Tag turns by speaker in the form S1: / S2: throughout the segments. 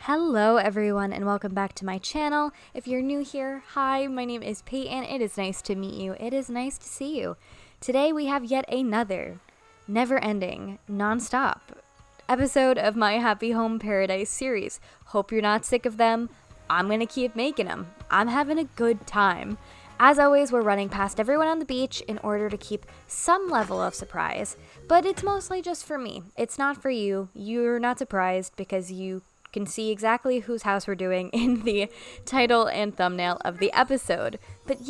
S1: Hello everyone and welcome back to my channel. If you're new here, hi, my name is Peyton. It is nice to meet you. It is nice to see you. Today we have yet another never-ending, non-stop episode of my Happy Home Paradise series. Hope you're not sick of them. I'm gonna keep making them. I'm having a good time. As always, we're running past everyone on the beach in order to keep some level of surprise, but it's mostly just for me. It's not for you. You're not surprised because you can see exactly whose house we're doing in the title and thumbnail of the episode. But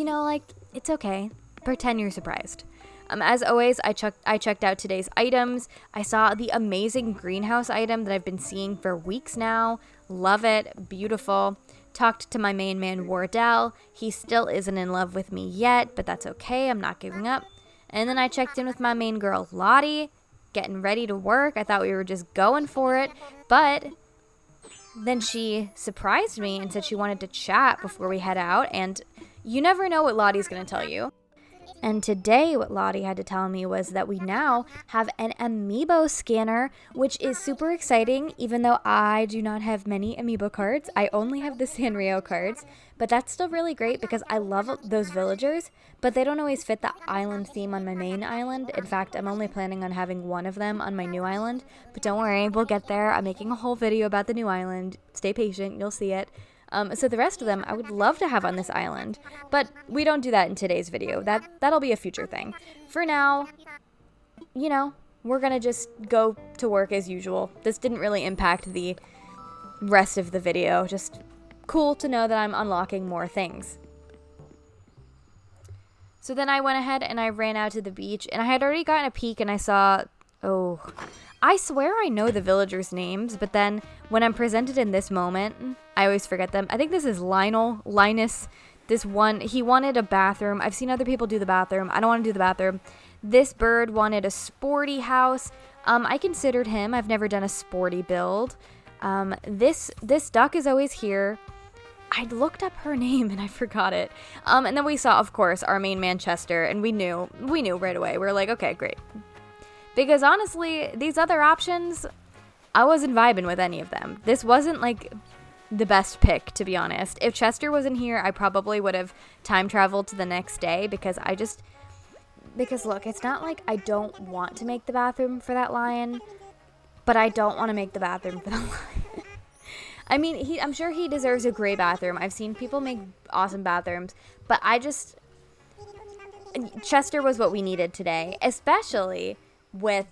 S1: it's okay. Pretend you're surprised. As always, I checked out today's items. I saw the amazing greenhouse item that I've been seeing for weeks now. Love it. Beautiful. Talked to my main man, Wardell. He still isn't in love with me yet, but that's okay. I'm not giving up. And then I checked in with my main girl, Lottie, getting ready to work. I thought we were just going for it, but then she surprised me and said she wanted to chat before we head out, and you never know what Lottie's going to tell you. And today what Lottie had to tell me was that we now have an amiibo scanner, which is super exciting, even though I do not have many amiibo cards. I only have the Sanrio cards, but that's still really great because I love those villagers, but they don't always fit the island theme on my main island. In fact, I'm only planning on having one of them on my new island, but don't worry, we'll get there. I'm making a whole video about the new island. Stay patient, you'll see it. So the rest of them I would love to have on this island, but we don't do that in today's video. That'll be a future thing. For now, we're gonna just go to work as usual. This didn't really impact the rest of the video. Just cool to know that I'm unlocking more things. So then I went ahead and I ran out to the beach, and I had already gotten a peek and I saw, I swear I know the villagers' names, but then when I'm presented in this moment, I always forget them. I think this is Linus. This one, he wanted a bathroom. I've seen other people do the bathroom. I don't want to do the bathroom. This bird wanted a sporty house. I considered him. I've never done a sporty build. This duck is always here. I looked up her name and I forgot it. And then we saw, of course, our main Manchester, and we knew right away. We were like, okay, great. Because honestly, these other options, I wasn't vibing with any of them. This wasn't like the best pick, to be honest. If Chester wasn't here, I probably would have time traveled to the next day because look, it's not like I don't want to make the bathroom for that lion, but I don't want to make the bathroom for the lion. I mean, I'm sure he deserves a great bathroom. I've seen people make awesome bathrooms, but Chester was what we needed today, especially with,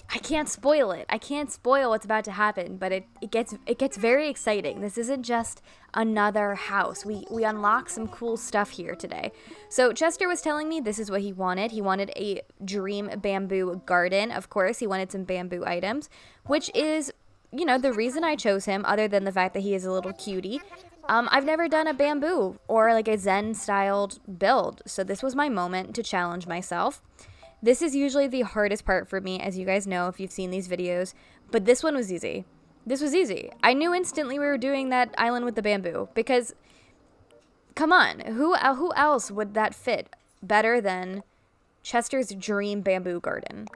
S1: I can't spoil it. I can't spoil what's about to happen, but it gets very exciting. This isn't just another house. We unlock some cool stuff here today. So Chester was telling me this is what he wanted. He wanted a dream bamboo garden. Of course, he wanted some bamboo items, which is, the reason I chose him, other than the fact that he is a little cutie. I've never done a bamboo or like a Zen-styled build, so this was my moment to challenge myself. This is usually the hardest part for me, as you guys know if you've seen these videos, but this one was easy. This was easy. I knew instantly we were doing that island with the bamboo, because, come on, who else would that fit better than Chester's dream bamboo garden?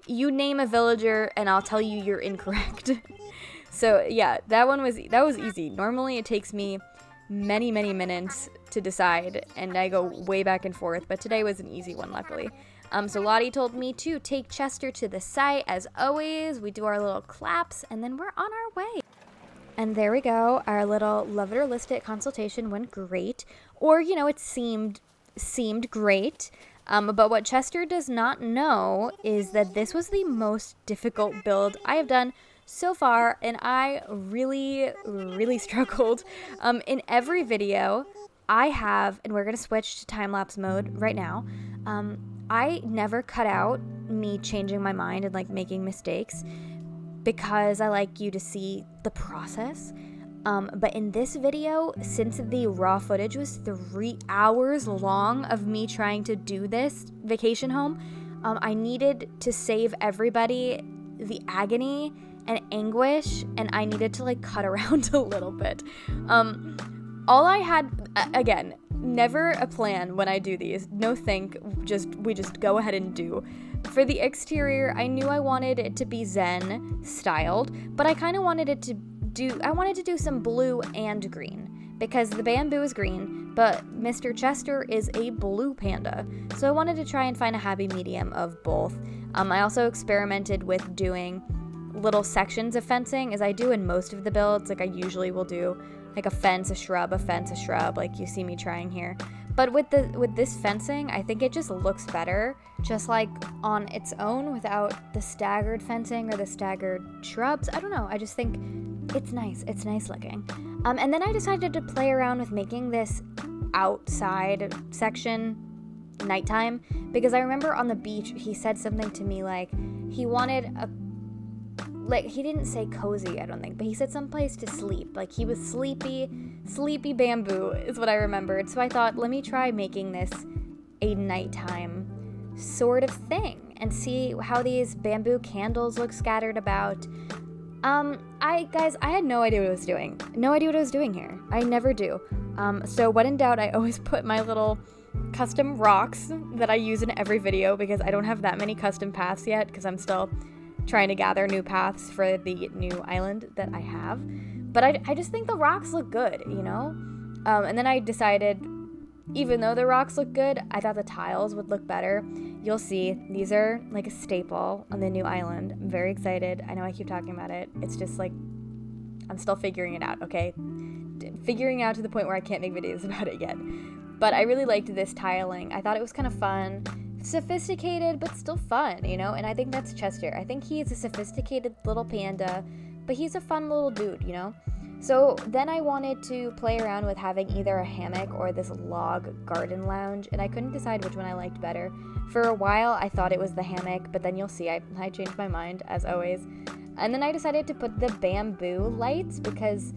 S1: You name a villager and I'll tell you you're incorrect. So yeah, that was easy. Normally it takes me many minutes to decide, and I go way back and forth, but today was an easy one, luckily. So Lottie told me to take Chester to the site. As always, we do our little claps, and then we're on our way. And there we go. Our little love it or list it consultation went great. Or, it seemed great. But what Chester does not know is that this was the most difficult build I have done so far, and I really struggled. In every video I have, and we're going to switch to time-lapse mode right now, I never cut out me changing my mind and making mistakes because I like you to see the process. But in this video, since the raw footage was 3 hours long of me trying to do this vacation home, I needed to save everybody the agony and anguish, and I needed to cut around a little bit. All I had, again, never a plan when I do these. No think, we just go ahead and do. For the exterior, I knew I wanted it to be Zen styled, but I kind of wanted it to wanted to do some blue and green because the bamboo is green, but Mr. Chester is a blue panda. So I wanted to try and find a happy medium of both. I also experimented with doing little sections of fencing, as I do in most of the builds. Like I usually will do like a fence, a shrub, like you see me trying here. But with this fencing, I think it just looks better just like on its own without the staggered fencing or the staggered shrubs. I don't know. I just think it's nice. It's nice looking. And then I decided to play around with making this outside section nighttime because I remember on the beach he said something to me like he wanted he didn't say cozy, I don't think, but he said someplace to sleep. Like he was sleepy bamboo is what I remembered. So I thought, let me try making this a nighttime sort of thing and see how these bamboo candles look scattered about. I had no idea what I was doing. No idea what I was doing here. I never do. So when in doubt, I always put my little custom rocks that I use in every video because I don't have that many custom paths yet because I'm still trying to gather new paths for the new island that I have. But I just think the rocks look good, you know? And then I decided, even though the rocks look good, I thought the tiles would look better. You'll see, these are like a staple on the new island. I'm very excited. I know I keep talking about it. It's just like, I'm still figuring it out, okay? Figuring out to the point where I can't make videos about it yet. But I really liked this tiling. I thought it was kind of fun. Sophisticated, but still fun, you know? And I think that's Chester. I think he's a sophisticated little panda, but he's a fun little dude, you know? So then I wanted to play around with having either a hammock or this log garden lounge, and I couldn't decide which one I liked better. For a while, I thought it was the hammock, but then you'll see I changed my mind, as always. And then I decided to put the bamboo lights because,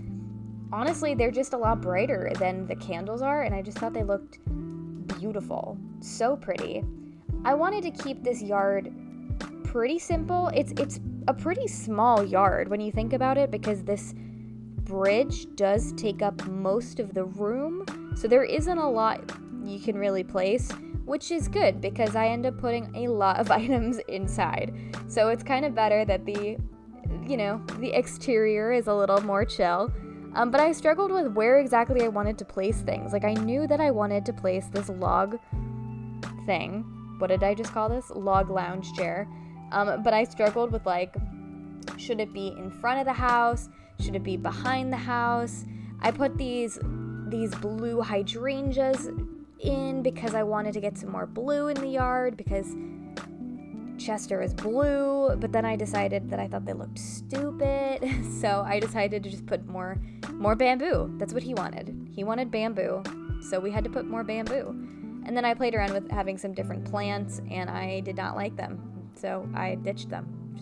S1: honestly, they're just a lot brighter than the candles are, and I just thought they looked beautiful. So pretty. I wanted to keep this yard pretty simple. It's a pretty small yard when you think about it because this bridge does take up most of the room. So there isn't a lot you can really place, which is good because I end up putting a lot of items inside. So it's kind of better that the exterior is a little more chill. But I struggled with where exactly I wanted to place things. Like I knew that I wanted to place this log thing. What did I just call this? Log lounge chair. But I struggled with like, should it be in front of the house? Should it be behind the house? I put these blue hydrangeas in because I wanted to get some more blue in the yard because Chester is blue, but then I decided that I thought they looked stupid. So I decided to just put more bamboo. That's what he wanted. He wanted bamboo. So we had to put more bamboo. And then I played around with having some different plants, and I did not like them. So I ditched them.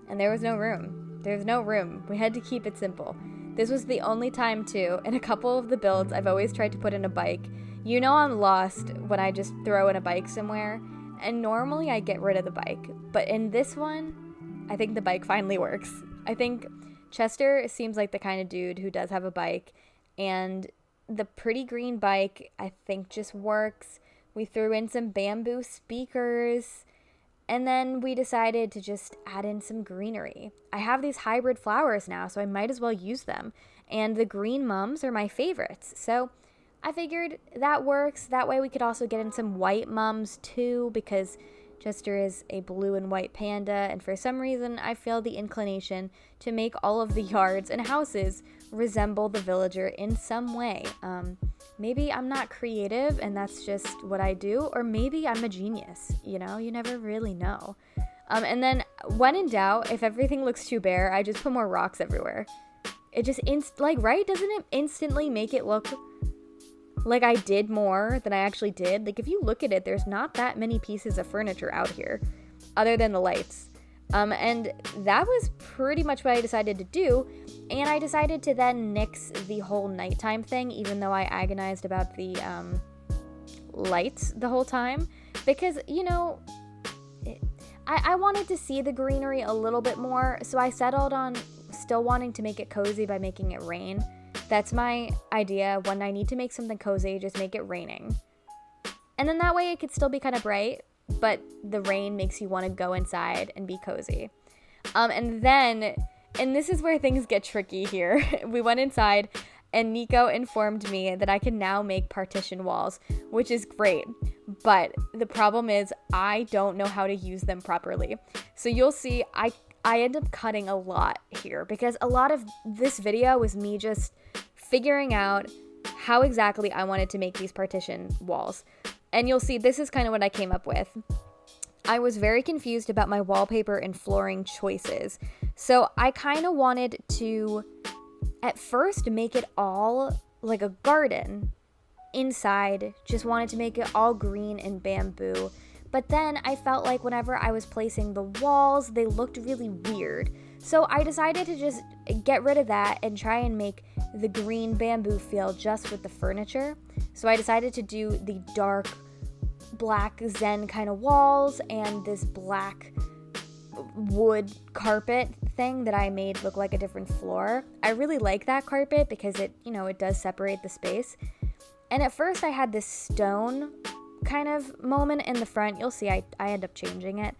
S1: And there was no room. There's no room. We had to keep it simple. This was the only time, too, in a couple of the builds, I've always tried to put in a bike. You know I'm lost when I just throw in a bike somewhere, and normally I get rid of the bike. But in this one, I think the bike finally works. I think Chester seems like the kind of dude who does have a bike, and the pretty green bike, I think, just works. We threw in some bamboo speakers, and then we decided to just add in some greenery. I have these hybrid flowers now, so I might as well use them. And the green mums are my favorites. So I figured that works. That way we could also get in some white mums too, because Chester is a blue and white panda, and for some reason I feel the inclination to make all of the yards and houses resemble the villager in some way. Maybe I'm not creative and that's just what I do, or maybe I'm a genius, you know? You never really know. And then when in doubt, if everything looks too bare, I just put more rocks everywhere. It just, right? Doesn't it instantly make it look like I did more than I actually did? Like, if you look at it, there's not that many pieces of furniture out here other than the lights. And that was pretty much what I decided to do. And I decided to then nix the whole nighttime thing, even though I agonized about the lights the whole time. Because, you know, I wanted to see the greenery a little bit more. So I settled on still wanting to make it cozy by making it rain. That's my idea. When I need to make something cozy, just make it raining. And then that way it could still be kind of bright, but the rain makes you want to go inside and be cozy. And then And this is where things get tricky here. We went inside and Nico informed me that I can now make partition walls, which is great. But the problem is I don't know how to use them properly. So you'll see I end up cutting a lot here because a lot of this video was me just figuring out how exactly I wanted to make these partition walls. And you'll see this is kind of what I came up with. I was very confused about my wallpaper and flooring choices. So I kind of wanted to, at first, make it all like a garden. Inside, just wanted to make it all green and bamboo. But then I felt like whenever I was placing the walls, they looked really weird. So I decided to just get rid of that and try and make the green bamboo feel just with the furniture. So I decided to do the dark black zen kind of walls and this black wood carpet thing that I made look like a different floor. I really like that carpet because it, it does separate the space. And at first I had this stone kind of moment in the front. You'll see I end up changing it.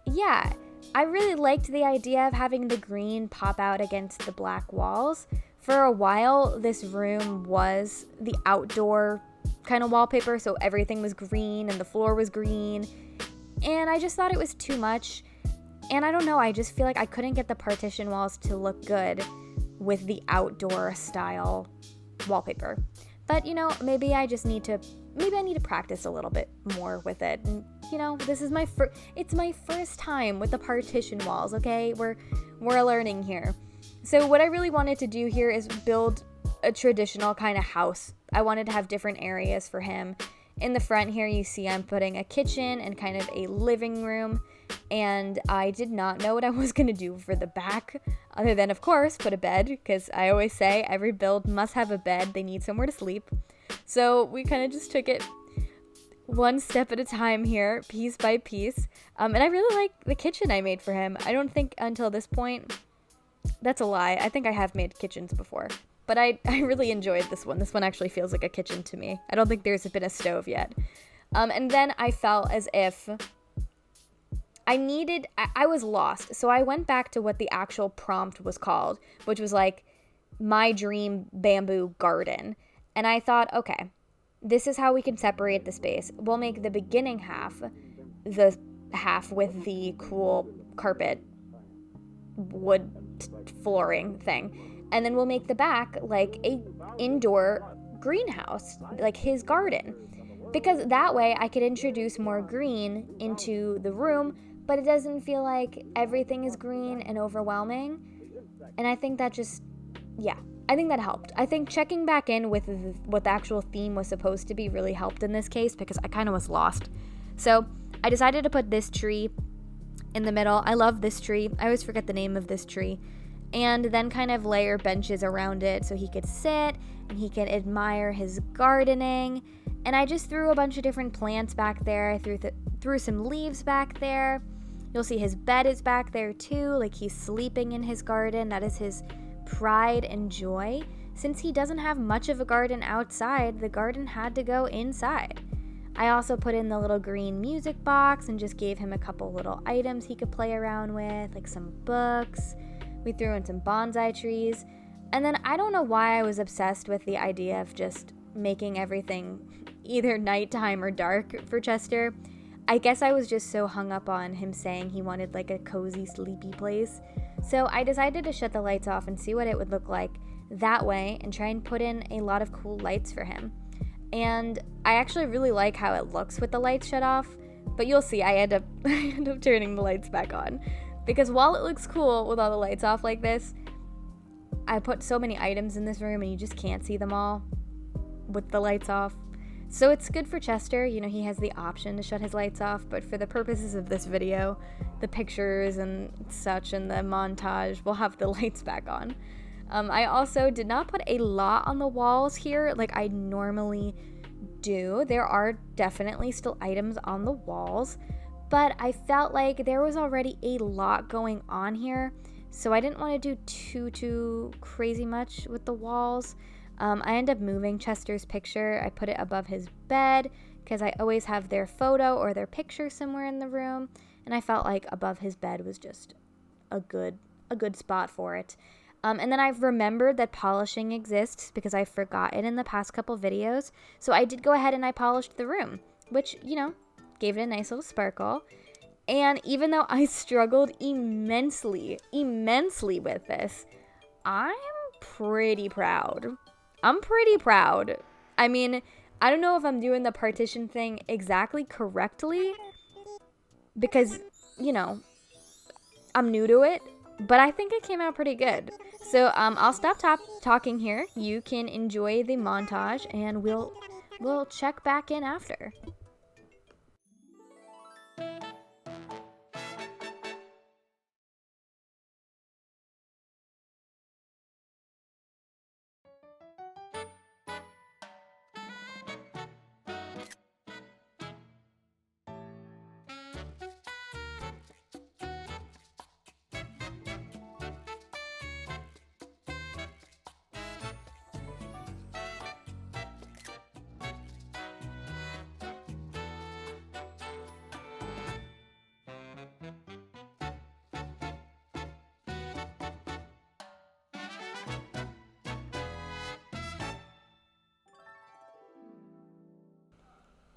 S1: Yeah, I really liked the idea of having the green pop out against the black walls. For a while, this room was the outdoor kind of wallpaper, so everything was green and the floor was green. And I just thought it was too much. And I don't know, I just feel like I couldn't get the partition walls to look good with the outdoor style wallpaper. But, maybe I need to practice a little bit more with it. And, this is it's my first time with the partition walls, okay? We're learning here. So what I really wanted to do here is build a traditional kind of house. I wanted to have different areas for him. In the front here, you see I'm putting a kitchen and kind of a living room. And I did not know what I was going to do for the back, other than, of course, put a bed, because I always say every build must have a bed. They need somewhere to sleep. So we kind of just took it one step at a time here, piece by piece. And I really like the kitchen I made for him. I don't think until this point, that's a lie. I think I have made kitchens before. But I really enjoyed this one. This one actually feels like a kitchen to me. I don't think there's been a stove yet. And then I felt as if I was lost. So I went back to what the actual prompt was called, which was like my dream bamboo garden. And I thought, okay, this is how we can separate the space. We'll make the beginning half, the half with the cool carpet wood flooring thing. And then we'll make the back like a indoor greenhouse, like his garden. Because that way I could introduce more green into the room, but it doesn't feel like everything is green and overwhelming. And I think that I think that helped. I think checking back in with what the actual theme was supposed to be really helped in this case because I kind of was lost. So I decided to put this tree in the middle. I love this tree. I always forget the name of this tree. And then kind of layer benches around it so he could sit and he could admire his gardening. And I just threw a bunch of different plants back there. I threw some leaves back there. You'll see his bed is back there too, like he's sleeping in his garden. That is his pride and joy. Since he doesn't have much of a garden outside, the garden had to go inside. I also put in the little green music box and just gave him a couple little items he could play around with, like some books. We threw in some bonsai trees. And then I don't know why I was obsessed with the idea of just making everything either nighttime or dark for Chester. I guess I was just so hung up on him saying he wanted like a cozy, sleepy place. So I decided to shut the lights off and see what it would look like that way and try and put in a lot of cool lights for him. And I actually really like how it looks with the lights shut off, but you'll see I end up turning the lights back on. Because while it looks cool with all the lights off like this, I put so many items in this room and you just can't see them all with the lights off. So it's good for Chester, he has the option to shut his lights off, but for the purposes of this video, the pictures and such and the montage, we'll have the lights back on. I also did not put a lot on the walls here like I normally do. There are definitely still items on the walls, but I felt like there was already a lot going on here, so I didn't want to do too crazy much with the walls. I ended up moving Chester's picture. I put it above his bed because I always have their photo or their picture somewhere in the room, and I felt like above his bed was just a good a good spot for it. And then I've remembered that polishing exists because I forgot it in the past couple videos. So I did go ahead and I polished the room, which, you know, gave it a nice little sparkle. And even though I struggled immensely with this, I'm pretty proud. I'm pretty proud. I mean, I don't know if I'm doing the partition thing exactly correctly because, you know, I'm new to it, but I think it came out pretty good. So I'll stop talking here. You can enjoy the montage, and we'll check back in after.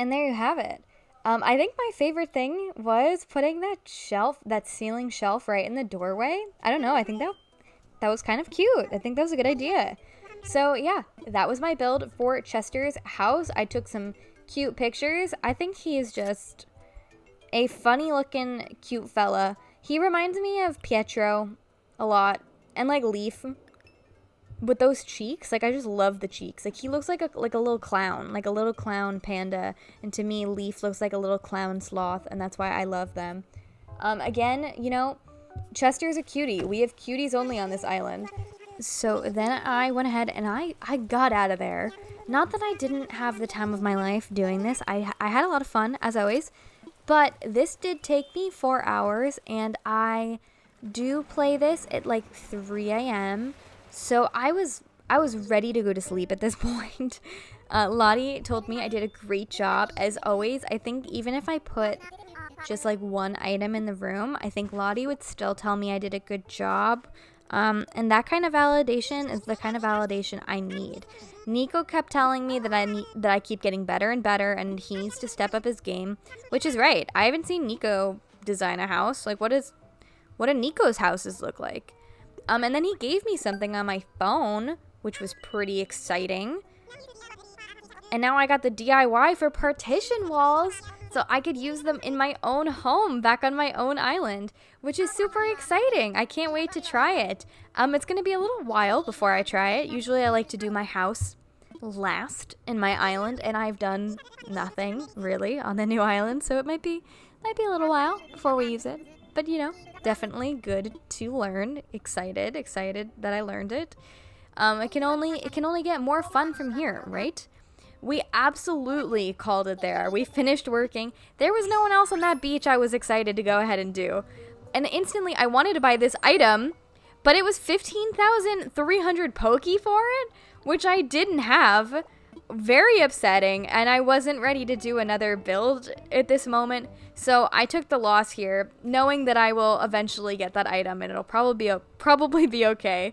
S1: And there you have it. I think my favorite thing was putting that ceiling shelf right in the doorway. I don't know. I think that was kind of cute. I think that was a good idea. So yeah, that was my build for Chester's house. I took some cute pictures. I think he is just a funny looking, cute fella. He reminds me of Pietro a lot, and like Leaf. With those cheeks, like I just love the cheeks. Like he looks like a little clown, like a little clown panda, and to me Leaf looks like a little clown sloth, and that's why I love them. Again, you know, Chester's a cutie. We have cuties only on this island. So then I went ahead and I got out of there. Not that I didn't have the time of my life doing this. I had a lot of fun, as always, but this did take me 4 hours, and I do play this at like 3 a.m. So I was ready to go to sleep at this point. Lottie told me I did a great job. As always, I think even if I put just like one item in the room, I think Lottie would still tell me I did a good job. And that kind of validation is the kind of validation I need. Nico kept telling me that I keep getting better and better, and he needs to step up his game, which is right. I haven't seen Nico design a house. Like, what do Nico's houses look like? And then he gave me something on my phone, which was pretty exciting. And now I got the DIY for partition walls, so I could use them in my own home, back on my own island, which is super exciting. I can't wait to try it. It's going to be a little while before I try it. Usually I like to do my house last in my island, and I've done nothing, really, on the new island, so it might be a little while before we use it. But, you know, definitely good to learn. Excited that I learned it. It can only get more fun from here, right? We absolutely called it there. We finished working. There was no one else on that beach I was excited to go ahead and do. And instantly I wanted to buy this item, but it was 15,300 Poke for it, which I didn't have. Very upsetting, and I wasn't ready to do another build at this moment, so I took the loss here, knowing that I will eventually get that item and it'll probably be okay.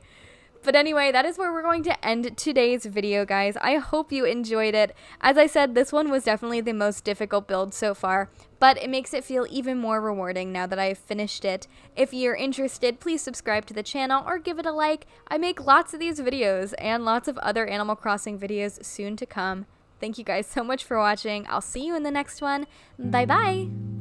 S1: But anyway, that is where we're going to end today's video, guys. I hope you enjoyed it. As I said, this one was definitely the most difficult build so far, but it makes it feel even more rewarding now that I've finished it. If you're interested, please subscribe to the channel or give it a like. I make lots of these videos and lots of other Animal Crossing videos soon to come. Thank you guys so much for watching. I'll see you in the next one. Bye-bye!